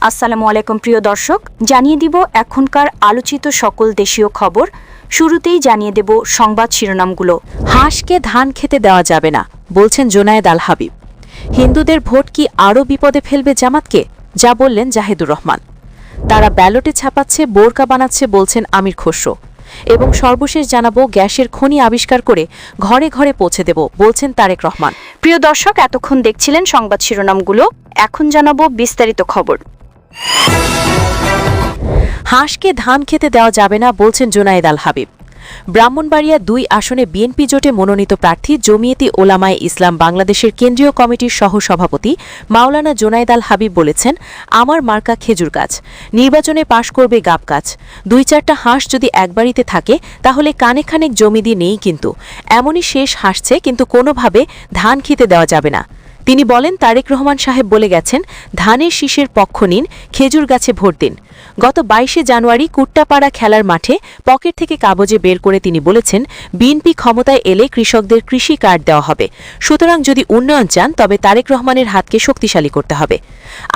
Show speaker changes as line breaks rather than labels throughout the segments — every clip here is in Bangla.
আসসালামু আলাইকুম প্রিয় দর্শক, জানিয়ে দিব এখনকার আলোচিত সকল দেশীয় খবর। শুরুতেই জানিয়ে দেব সংবাদ শিরোনামগুলো।
হাঁসকে ধান খেতে দেওয়া যাবে না, বলছেন জোনায়েদ আল হাবিব। হিন্দুদের ভোট কি আরও বিপদে ফেলবে জামাতকে, যা বললেন জাহিদুর রহমান। তারা ব্যালটে ছাপাচ্ছে, বোরকা বানাচ্ছে, বলছেন আমির খসরু। এবং সর্বশেষ জানাবো, গ্যাসের খনি আবিষ্কার করে ঘরে ঘরে পৌঁছে দেব, বলছেন তারেক রহমান।
প্রিয় দর্শক, এতক্ষণ দেখছিলেন সংবাদ শিরোনামগুলো, এখন জানাবো বিস্তারিত খবর।
হাঁসকে ধান খেতে দেওয়া যাবে না, বলছেন জোনায়েদ আল হাবিব। ব্রাহ্মণবাড়িয়া ২ আসনে বিএনপি জোটে মনোনীত প্রার্থী জমিয়তে ওলামায়ে ইসলাম বাংলাদেশের কেন্দ্রীয় কমিটির সহসভাপতি মাওলানা জোনায়েদ আল হাবিব বলেছেন, আমার মার্কা খেজুর গাছ, নির্বাচনে পাশ করবে গাব গাছ। ২-৪টা হাঁস যদি এক বাড়িতে থাকে তাহলে কানে খানেক জমি দিয়ে নেই, কিন্তু এমনই শেষ হাসছে, কিন্তু কোনোভাবে ধান খেতে দেওয়া যাবে না। তিনি বলেন, তারেক রহমান সাহেব বলে গেছেন, ধানের শীষের পক্ষ নিন, খেজুর গাছে ভোট দিন। গত ২২শে জানুয়ারি কুট্টাপাড়া খেলার মাঠে পকেট থেকে কাগজে বের করে তিনি বলেছেন, বিএনপি ক্ষমতায় এলে কৃষকদের কৃষি কার্ড দেওয়া হবে। সুতরাং যদি উন্নয়ন চান তবে তারেক রহমানের হাতকে শক্তিশালী করতে হবে।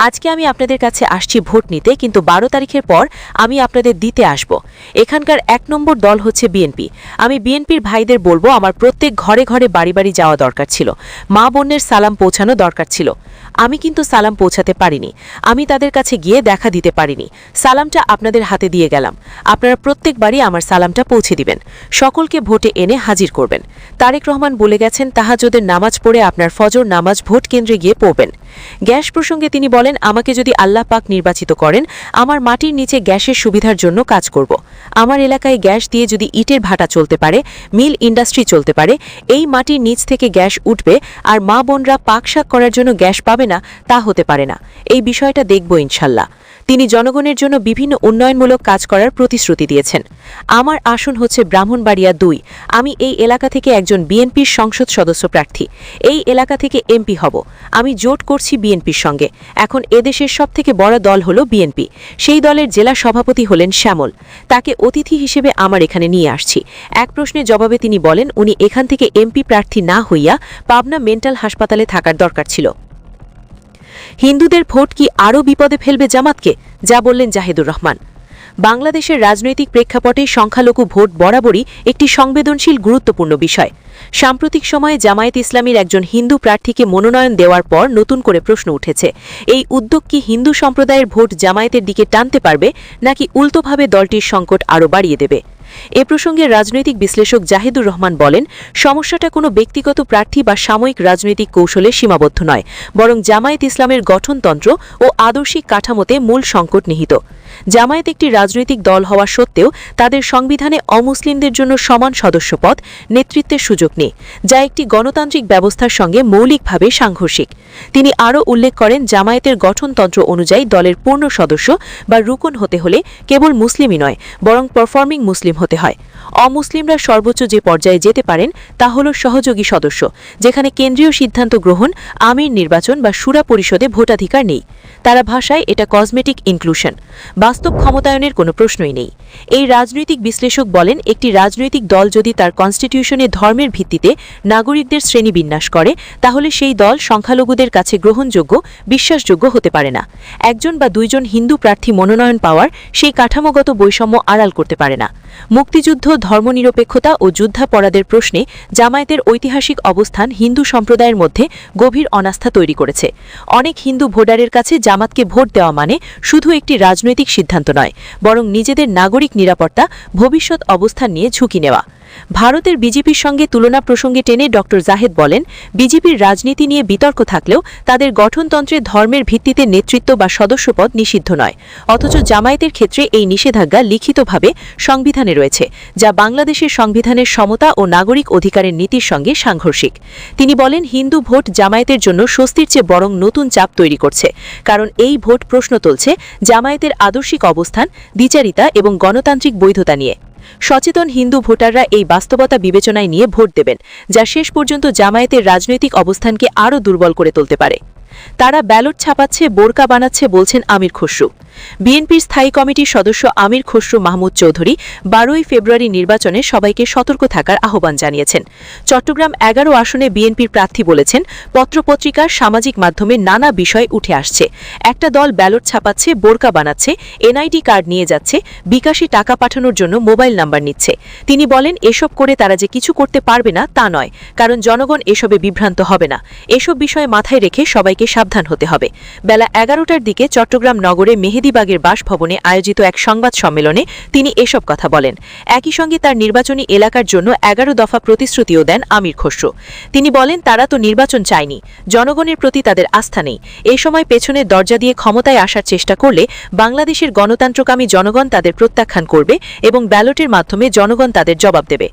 আজকে আমি আপনাদের কাছে আসছি ভোট নিতে, কিন্তু ১২ তারিখের পর আমি আপনাদের দিতে আসব। এখানকার ১ নম্বর দল হচ্ছে বিএনপি। আমি বিএনপির ভাইদের বলবো, আমার প্রত্যেক ঘরে ঘরে বাড়ি বাড়ি যাওয়া দরকার ছিল, মা বোনের সালাম পৌঁছানো দরকার ছিল। আমি কিন্তু সালাম পৌঁছাতে পারিনি, আমি তাদের কাছে গিয়ে দেখা দিতে পারিনি। সালামটা আপনাদের হাতে দিয়ে গেলাম, আপনারা প্রত্যেকবারই আমার সালামটা পৌঁছে দিবেন, সকলকে ভোটে এনে হাজির করবেন। তারেক রহমান বলে গেছেন, তাহাজ্জুদের নামাজ পড়ে আপনার ফজর নামাজ ভোট কেন্দ্রে গিয়ে পড়বেন। গ্যাস প্রসঙ্গে তিনি বলেন, আমাকে যদি আল্লাহ পাক নির্বাচিত করেন, আমার মাটির নিচে গ্যাসের সুবিধার জন্য কাজ করব। আমার এলাকায় গ্যাস দিয়ে যদি ইটের ভাটা চলতে পারে, মিল ইন্ডাস্ট্রি চলতে পারে, এই মাটির নিচ থেকে গ্যাস উঠবে, আর মা বোনরা পাক শাক করার জন্য গ্যাস পাবে না, তা হতে পারে না। এই বিষয়টা দেখব ইনশাল্লাহ। তিনি জনগণের জন্য বিভিন্ন উন্নয়নমূলক কাজ করার প্রতিশ্রুতি দিয়েছেন। আমার আসন হচ্ছে ব্রাহ্মণবাড়িয়া ২। আমি এই এলাকা থেকে একজন বিএনপির সংসদ সদস্য প্রার্থী, এই এলাকা থেকে এমপি হব। আমি জোট করছি বিএনপির সঙ্গে। এখন এদেশের সবথেকে বড় দল হলো বিএনপি। সেই দলের জেলা সভাপতি হলেন শ্যামল, তাকে অতিথি হিসেবে আমার এখানে নিয়ে আসছি। এক প্রশ্নের জবাবে তিনি বলেন, উনি এখান থেকে এমপি প্রার্থী না হইয়া পাবনা মেন্টাল হাসপাতালে থাকার দরকার ছিল। হিন্দুদের ভোট কি আরও বিপদে ফেলবে জামাতকে, যা বললেন জাহিদুর রহমান। বাংলাদেশের রাজনৈতিক প্রেক্ষাপটে সংখ্যালঘু ভোট বরাবরই একটি সংবেদনশীল গুরুত্বপূর্ণ বিষয়। সাম্প্রতিক সময়ে জামায়াত ইসলামীর একজন হিন্দু প্রার্থীকে মনোনয়ন দেওয়ার পর নতুন করে প্রশ্ন উঠেছে, এই উদ্যোগ কি হিন্দু সম্প্রদায়ের ভোট জামায়াতের দিকে টানতে পারবে, নাকি উল্টোভাবে দলটির সংকট আরও বাড়িয়ে দেবে? এ প্রসঙ্গে রাজনৈতিক বিশ্লেষক জাহিদুর রহমান বলেন, সমস্যাটা কোনো ব্যক্তিগত প্রার্থী বা সাময়িক রাজনৈতিক কৌশলে সীমাবদ্ধ নয়, বরং জামায়াত ইসলামের গঠনতন্ত্র ও আদর্শিক কাঠামোতে মূল সংকট নিহিত। জামায়াত একটি রাজনৈতিক দল হওয়া সত্ত্বেও তাদের সংবিধানে অমুসলিমদের জন্য সমান সদস্যপদ, নেতৃত্বের সুযোগ নেই, যা একটি গণতান্ত্রিক ব্যবস্থার সঙ্গে মৌলিকভাবে সাংঘর্ষিক। তিনি আরও উল্লেখ করেন, জামায়াতের গঠনতন্ত্র অনুযায়ী দলের পূর্ণ সদস্য বা রুকন হতে হলে কেবল মুসলিমই নয়, বরং পারফর্মিং মুসলিম হতে হয়। অমুসলিমরা সর্বোচ্চ যে পর্যায়ে যেতে পারেন তা হল সহযোগী সদস্য, যেখানে কেন্দ্রীয় সিদ্ধান্ত গ্রহণ, আমির নির্বাচন বা শুরা পরিষদে ভোটাধিকার নেই। তারা ভাষায় এটা কসমেটিক ইনক্লুশন, বাস্তব ক্ষমতায়নের কোনো প্রশ্নই নেই। এই রাজনৈতিক বিশ্লেষক বলেন, একটি রাজনৈতিক দল যদি তার কনস্টিটিউশনে ধর্মের ভিত্তিতে নাগরিকদের শ্রেণীবিন্যাস করে, তাহলে সেই দল সংখ্যালঘুদের কাছে গ্রহণযোগ্য, বিশ্বাসযোগ্য হতে পারে না। একজন বা দুইজন হিন্দু প্রার্থী মনোনয়ন পাওয়ার সেই কাঠামোগত বৈষম্য আড়াল করতে পারে না। মুক্তিযুদ্ধ, ধর্মনিরপেক্ষতা ও যুদ্ধাপরাধের প্রশ্নে জামায়াতের ঐতিহাসিক অবস্থান হিন্দু সম্প্রদায়ের মধ্যে গভীর অনাস্থা তৈরি করেছে। অনেক হিন্দু ভোটারের কাছে জামাতকে ভোট দেওয়া মানে শুধু একটি রাজনৈতিক সিদ্ধান্ত নয়, বরং নিজেদের নাগরিক নিরাপত্তা, ভবিষ্যৎ অবস্থান নিয়ে ঝুঁকি নেওয়া। ভারতের বিজেপির সঙ্গে তুলনা প্রসঙ্গে টেনে ড জাহেদ বলেন, বিজেপির রাজনীতি নিয়ে বিতর্ক থাকলেও তাদের গঠনতন্ত্রে ধর্মের ভিত্তিতে নেতৃত্ব বা সদস্যপদ নিষিদ্ধ নয়। অথচ জামায়াতের ক্ষেত্রে এই নিষেধাজ্ঞা লিখিতভাবে সংবিধানে রয়েছে, যা বাংলাদেশের সংবিধানের সমতা ও নাগরিক অধিকারের নীতির সঙ্গে সাংঘর্ষিক। তিনি বলেন, হিন্দু ভোট জামায়াতের জন্য স্বস্তির চেয়ে বরং নতুন চাপ তৈরি করছে, কারণ এই ভোট প্রশ্ন তুলছে জামায়াতের আদর্শিক অবস্থান, দ্বিচারিতা এবং গণতান্ত্রিক বৈধতা নিয়ে। সচেতন হিন্দু ভোটাররা এই বাস্তবতা বিবেচনায় নিয়ে ভোট দেবেন, যা শেষ পর্যন্ত জামায়াতের রাজনৈতিক অবস্থানকে আরও দুর্বল করে তুলতে পারে। তারা ব্যালট ছাপাচ্ছে, বোরকা বানাচ্ছে বলছেন আমির খসরু। বিএনপির স্থায়ী কমিটির সদস্য আমির খসরু মাহমুদ চৌধুরী 12ই ফেব্রুয়ারি নির্বাচনে সবাইকে সতর্ক থাকার আহ্বান জানিয়েছেন। চট্টগ্রাম 11 আসনে বিএনপির প্রার্থী বলেছেন, পত্রপত্রিকার সামাজিক মাধ্যমে নানা বিষয় উঠে আসছে। একটা দল ব্যালট ছাপাচ্ছে, বোরকা বানাচ্ছে, এনআইডি কার্ড নিয়ে যাচ্ছে, বিকাশে টাকা পাঠানোর জন্য মোবাইল নাম্বার নিচ্ছে। তিনি বলেন, এসব করে তারা যে কিছু করতে পারবে না তা নয়, কারণ জনগণ এসবে বিভ্রান্ত হবে না। এসব বিষয়ে মাথায় রেখে সবাইকে সাবধান হতে হবে। বেলা 11টার দিকে চট্টগ্রাম নগরে মেহেদীবাগের বাসভবনে আয়োজিত এক সংবাদ সম্মেলনে তিনি এসব কথা বলেন। একই সঙ্গে তার নির্বাচনী এলাকার জন্য 11 দফা প্রতিশ্রুতিও দেন আমির খসরু। তিনি বলেন, তারা তো নির্বাচন চায়নি, জনগণের প্রতি তাদের আস্থা নেই। এই সময় পেছনের দরজা দিয়ে ক্ষমতায় আসার চেষ্টা করলে বাংলাদেশের গণতন্ত্রকামী জনগণ তাদের প্রত্যাখ্যান করবে এবং ব্যালটের মাধ্যমে জনগণ তাদের জবাব দেবে।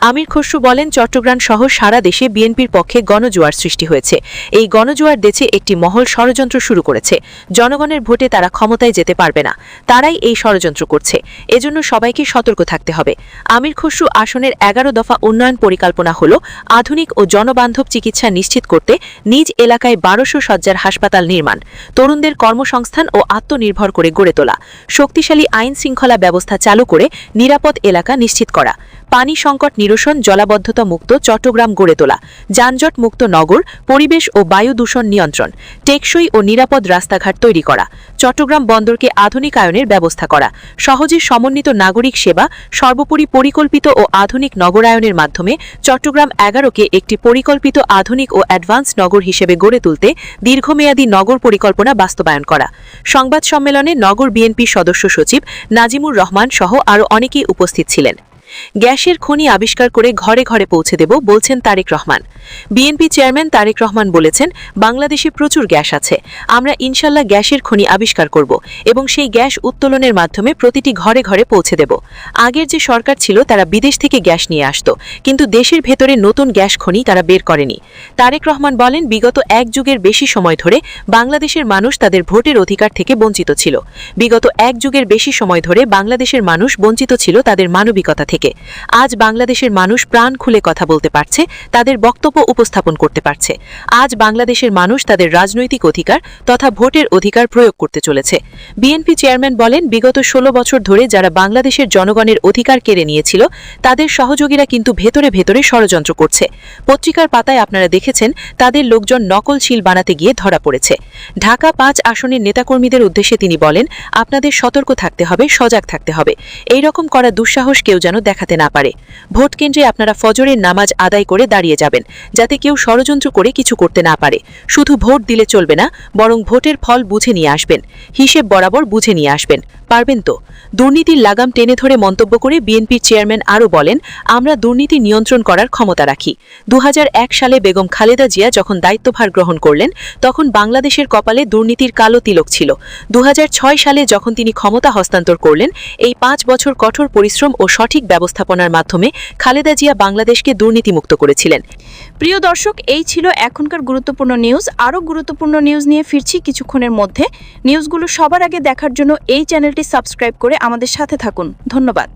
আমির খসরু বলেন, চট্টগ্রাম সহ সারা দেশে বিএনপির পক্ষে গণজোয়ার সৃষ্টি হয়েছে। এই গণজোয়ার দেশে একটি মহল ষড়যন্ত্র শুরু করেছে। জনগণের ভোটে তারা ক্ষমতায় যেতে পারবে না, তারাই এই ষড়যন্ত্র করছে। এজন্য সবাইকে সতর্ক থাকতে হবে। আমির খসরু আসনের 11 দফা উন্নয়ন পরিকল্পনা হল আধুনিক ও জনবান্ধব চিকিৎসা নিশ্চিত করতে নিজ এলাকায় 1200 শয্যার হাসপাতাল নির্মাণ, তরুণদের কর্মসংস্থান ও আত্মনির্ভর করে গড়ে তোলা, শক্তিশালী আইন শৃঙ্খলা ব্যবস্থা চালু করে নিরাপদ এলাকা নিশ্চিত করা, পানি সংকট নিরসন, জলাবদ্ধতা মুক্ত চট্টগ্রাম গড়ে তোলা, যানজট মুক্ত নগর, পরিবেশ ও বায়ু দূষণ নিয়ন্ত্রণ, টেকসই ও নিরাপদ রাস্তাঘাট তৈরি করা, চট্টগ্রাম বন্দরকে আধুনিকায়নের ব্যবস্থা করা, সহজে সমন্বিত নাগরিক সেবা, সর্বোপরি পরিকল্পিত ও আধুনিক নগরায়নের মাধ্যমে চট্টগ্রাম 11কে একটি পরিকল্পিত আধুনিক ও অ্যাডভান্স নগর হিসেবে গড়ে তুলতে দীর্ঘমেয়াদী নগর পরিকল্পনা বাস্তবায়ন করা। সংবাদ সম্মেলনে নগর বিএনপি সদস্য সচিব নাজিমুর রহমান সহ আরও অনেকেই উপস্থিত ছিলেন। গ্যাসের খনি আবিষ্কার করে ঘরে ঘরে পৌঁছে দেব বলছেন তারেক রহমান। বিএনপি চেয়ারম্যান তারেক রহমান বলেছেন, বাংলাদেশে প্রচুর গ্যাস আছে, আমরা ইনশাল্লাহ গ্যাসের খনি আবিষ্কার করব এবং সেই গ্যাস উত্তোলনের মাধ্যমে প্রতিটি ঘরে ঘরে পৌঁছে দেব। আগের যে সরকার ছিল তারা বিদেশ থেকে গ্যাস নিয়ে আসত, কিন্তু দেশের ভেতরে নতুন গ্যাস খনি তারা বের করেনি। তারেক রহমান বলেন, বিগত 1 যুগের বেশি সময় ধরে বাংলাদেশের মানুষ তাদের ভোটের অধিকার থেকে বঞ্চিত ছিল। বিগত 1 যুগের বেশি সময় ধরে বাংলাদেশের মানুষ বঞ্চিত ছিল তাদের মানবিকতা থেকে। আজ বাংলাদেশের মানুষ প্রাণ খুলে কথা বলতে পারছে, তাদের বক্তব্য উপস্থাপন করতে পারছে। আজ বাংলাদেশের মানুষ তাদের রাজনৈতিক অধিকার তথা ভোটের অধিকার প্রয়োগ করতে চলেছে। বিএনপি চেয়ারম্যান বলেন, বিগত 16 বছর ধরে যারা বাংলাদেশের জনগণের অধিকার কেড়ে নিয়েছিল তাদের সহযোগীরা কিন্তু ভেতরে ভেতরে ষড়যন্ত্র করছে। পত্রিকার পাতায় আপনারা দেখেছেন তাদের লোকজন নকল শিল বানাতে গিয়ে ধরা পড়েছে। ঢাকা 5 আসনের নেতাকর্মীদের উদ্দেশ্যে তিনি বলেন, আপনাদের সতর্ক থাকতে হবে, সজাগ থাকতে হবে। এই রকম করা দুঃসাহস কেউ যেন দেখাতে না পারে। ভোট কেন্দ্রে আপনারা ফজরের নামাজ আদায় করে দাঁড়িয়ে যাবেন, যাতে কেউ ষড়যন্ত্র করে কিছু করতে না পারে। শুধু ভোট দিলে চলবে না, বরং ভোটের ফল বুঝে নিয়ে আসবেন, হিসেব বরাবর বুঝে নিয়ে আসবেন। পারবেন তো? দুর্নীতির লাগাম টেনে ধরে মন্তব্য করে বিএনপির চেয়ারম্যান আরও বলেন, আমরা দুর্নীতি নিয়ন্ত্রণ করার ক্ষমতা রাখি। 2001 সালে বেগম খালেদা জিয়া যখন দায়িত্বভার গ্রহণ করলেন তখন বাংলাদেশের কপালে দুর্নীতির কালো তিলক ছিল। 2006 সালে যখন তিনি ক্ষমতা হস্তান্তর করলেন, এই 5 বছর কঠোর পরিশ্রম ও সঠিক ব্যবস্থাপনার মাধ্যমে খালেদা জিয়া বাংলাদেশকে দুর্নীতিমুক্ত করেছিলেন।
প্রিয় দর্শক, এই ছিল এখনকার গুরুত্বপূর্ণ নিউজ। আরও গুরুত্বপূর্ণ নিউজ নিয়ে ফিরছি কিছুক্ষণের মধ্যে। নিউজগুলো সবার আগে দেখার জন্য এই চ্যানেলটি সাবস্ক্রাইব করে আমাদের সাথে থাকুন। ধন্যবাদ।